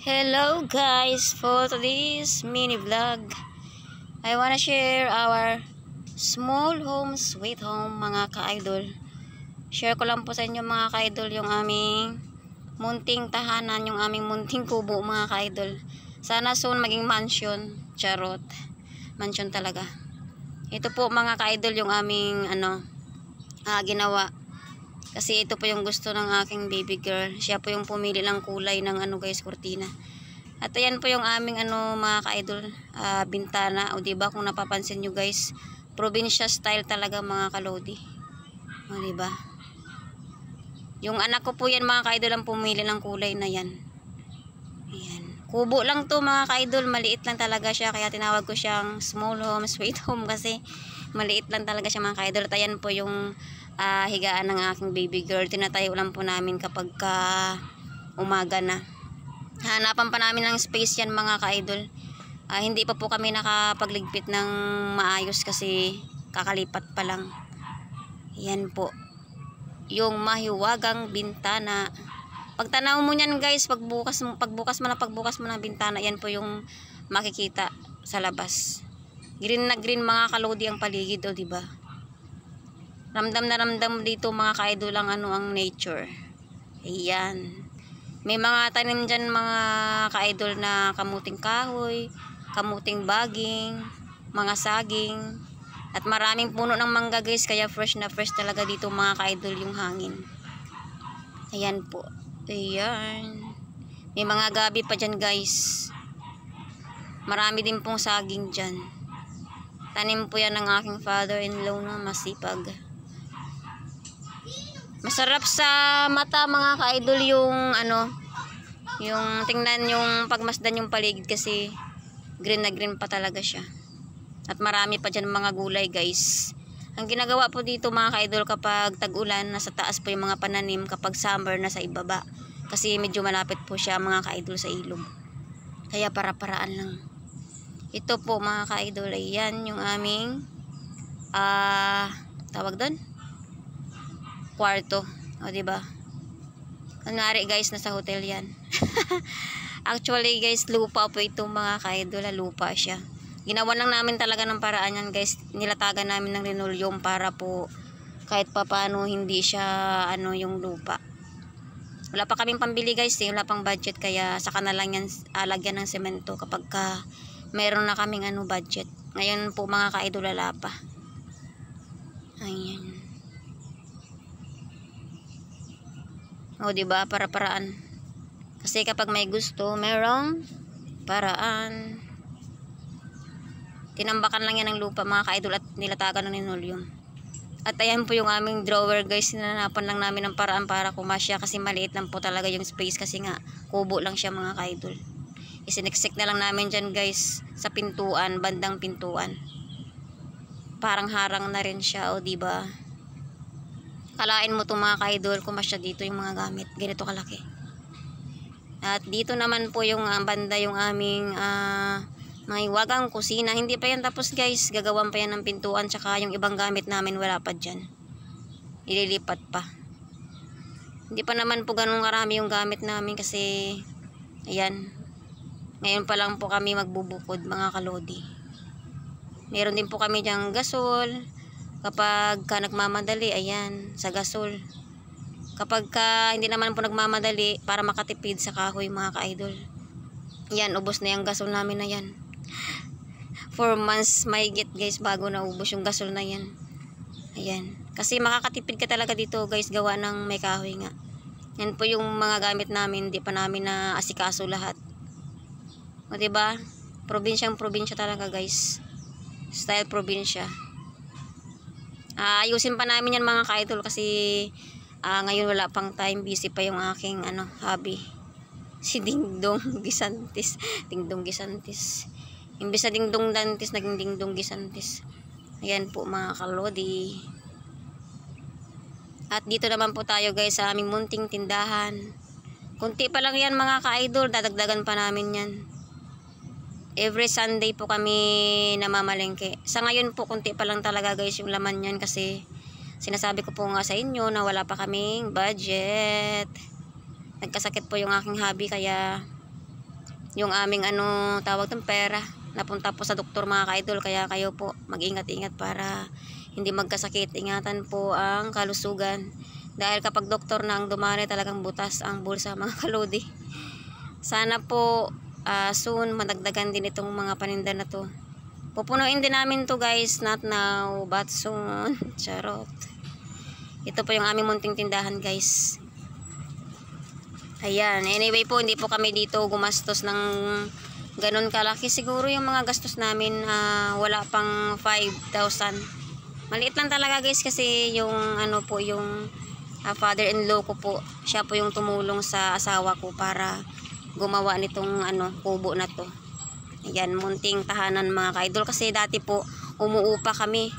Hello guys, for today's mini vlog I wanna share our small home sweet home mga ka-idol. Share ko lang po sa inyo mga ka-idol yung aming munting tahanan, yung aming munting kubo mga ka-idol. Sana soon maging mansion. Charot, mansion talaga. Ito po mga ka-idol yung aming ginawa. Kasi ito po yung gusto ng aking baby girl. Siya po yung pumili ng kulay ng guys, kurtina. At ayan po yung aming mga ka-idol, bintana. O diba kung napapansin nyo guys, probinsya style talaga mga kalodi. O diba? Yung anak ko po yan mga ka-idol ang pumili ng kulay na yan. Ayan. Kubo lang to mga ka-idol, maliit lang talaga siya. Kaya tinawag ko siyang small home, sweet home kasi maliit lang talaga siya mga ka-idol. At ayan po yung higaan ng aking baby girl. Tinatayo lang po namin kapag umaga na. Hanapan pa namin ng space yan mga ka-idol. Hindi pa po kami nakapagligpit ng maayos kasi kakalipat pa lang. Yan po yung mahiwagang bintana. Pagtanaw mo niyan guys, pagbukas mo ng bintana, yan po yung makikita sa labas. Green na green mga kalodi ang paligid, o diba? Ramdam na ramdam dito mga ka-idol ang ang nature. Ayan. May mga tanim dyan mga ka-idol na kamuting kahoy, kamuting baging, mga saging, at maraming puno ng mangga guys, kaya fresh na fresh talaga dito mga ka-idol yung hangin. Ayan po. Ayan. May mga gabi pa dyan guys. Marami din pong saging dyan. Tanim po yan ng aking father-in-law na masipag. Masarap sa mata mga ka-idol yung yung tingnan yung pagmasdan yung paligid kasi green na green pa talaga siya. At marami pa dyan mga gulay guys. Ang ginagawa po dito mga ka-idol kapag tag-ulan, nasa taas po yung mga pananim, kapag summer nasa ibaba. Kasi medyo malapit po siya mga ka-idol sa ilog. Kaya para-paraan lang. Ito po mga ka-idol, ayan yung aming tawag doon? Kwarto. O diba? Kunwari guys, nasa hotel yan. Actually guys, lupa po ito mga ka-idol. Lupa siya. Ginawa lang namin talaga ng paraan yan guys. Nilatagan namin ng linoleum para po kahit papaano hindi siya yung lupa. Wala pa kaming pambili guys, wala pang budget, kaya saka na lang yan lagyan ng semento kapag meron na kaming budget. Ngayon po mga ka-idol, wala pa. Ayan. O diba, para-paraan. Kasi kapag may gusto, merong paraan. Tinambakan lang yan ng lupa mga ka-idol at nilatagan ng linoleum. At ayan po yung aming drawer guys. Sinanapan lang namin ng paraan para kumasya kasi maliit lang po talaga yung space kasi nga kubo lang siya mga ka-idol. Isiniksik na lang namin dyan guys sa pintuan, bandang pintuan. Parang harang na rin siya, o diba? Kalain mo to mga ka-idol, kumasya dito yung mga gamit. Ganito kalaki. At dito naman po yung banda yung aming mahiwagang kusina. Hindi pa yan tapos guys. Gagawan pa yan ng pintuan. Tsaka yung ibang gamit namin wala pa dyan. Ililipat pa. Hindi pa naman po ganun karami yung gamit namin kasi ayan. Ngayon pa lang po kami magbubukod mga kalodi. Meron din po kami dyang gasol. Kapag nagmamadali, ayan, sa gasol. Kapag hindi naman po nagmamadali, para makatipid sa kahoy mga ka-idol. Yan, ubos na yung gasol namin na yan. 4 months may get guys bago naubos yung gasol na yan. Ayan. Kasi makakatipid ka talaga dito guys, gawa ng may kahoy nga. Yan po yung mga gamit namin, hindi pa namin na asikaso lahat. O diba? Probinsyang probinsya talaga guys. Style probinsya. Ayusin pa namin yan mga ka-idol kasi ngayon wala pang time, busy pa yung aking hobby. Si Dingdong Gisantis. Dingdong Gisantis. Imbis na Dingdong Dantis, naging Dingdong Gisantis. Ayan po mga kalodi. At dito naman po tayo guys sa aming munting tindahan. Kunti pa lang yan mga ka-idol, dadagdagan pa namin yan. Every Sunday po kami namamalengke. Sa ngayon po, kunti pa lang talaga guys yung laman yan kasi sinasabi ko po nga sa inyo na wala pa kaming budget. Nagkasakit po yung aking hobby kaya yung aming tawag ng pera napunta po sa doktor mga ka-idol. Kaya kayo po mag-ingat-ingat para hindi magkasakit. Ingatan po ang kalusugan. Dahil kapag doktor na ang dumari, talagang butas ang bulsa mga kalodi. Sana po soon madagdagan din itong mga paninda na to. Pupunuin din namin to guys, not now but soon. Charot. Ito po yung aming munting tindahan guys. Ayan, anyway po, hindi po kami dito gumastos ng ganun kalaki. Siguro yung mga gastos namin wala pang 5,000. Maliit lang talaga guys, kasi yung yung father-in-law ko po, siya po yung tumulong sa asawa ko para gumawa nitong kubo na to. Ayan, munting tahanan mga ka-idol, kasi dati po umuupa kami.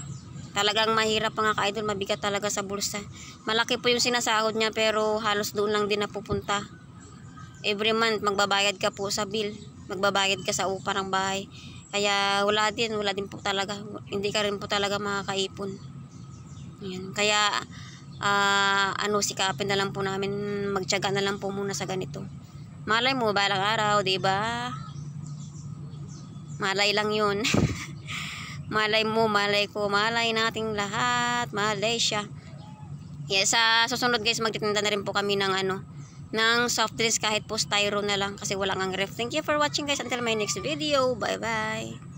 Talagang mahirap mga ka-idol, mabigat talaga sa bulsa. Malaki po yung sinasahod niya pero halos doon lang din napupunta. Every month magbabayad ka po sa bill, magbabayad ka sa upa ng bahay. Kaya wala din po talaga, hindi ka rin po talaga makakaipon. Ayan, kaya sikapin na lang po namin, magtiyaga na lang po muna sa ganito. Malay mo balang araw, 'di ba? Malay lang yun. Malay mo, malay ko, malay nating lahat. Malay siya. Yes, sa susunod guys, magtitinda na rin po kami ng ng soft drinks, kahit po styro na lang kasi wala ngang ref. Thank you for watching guys. Until my next video. Bye bye.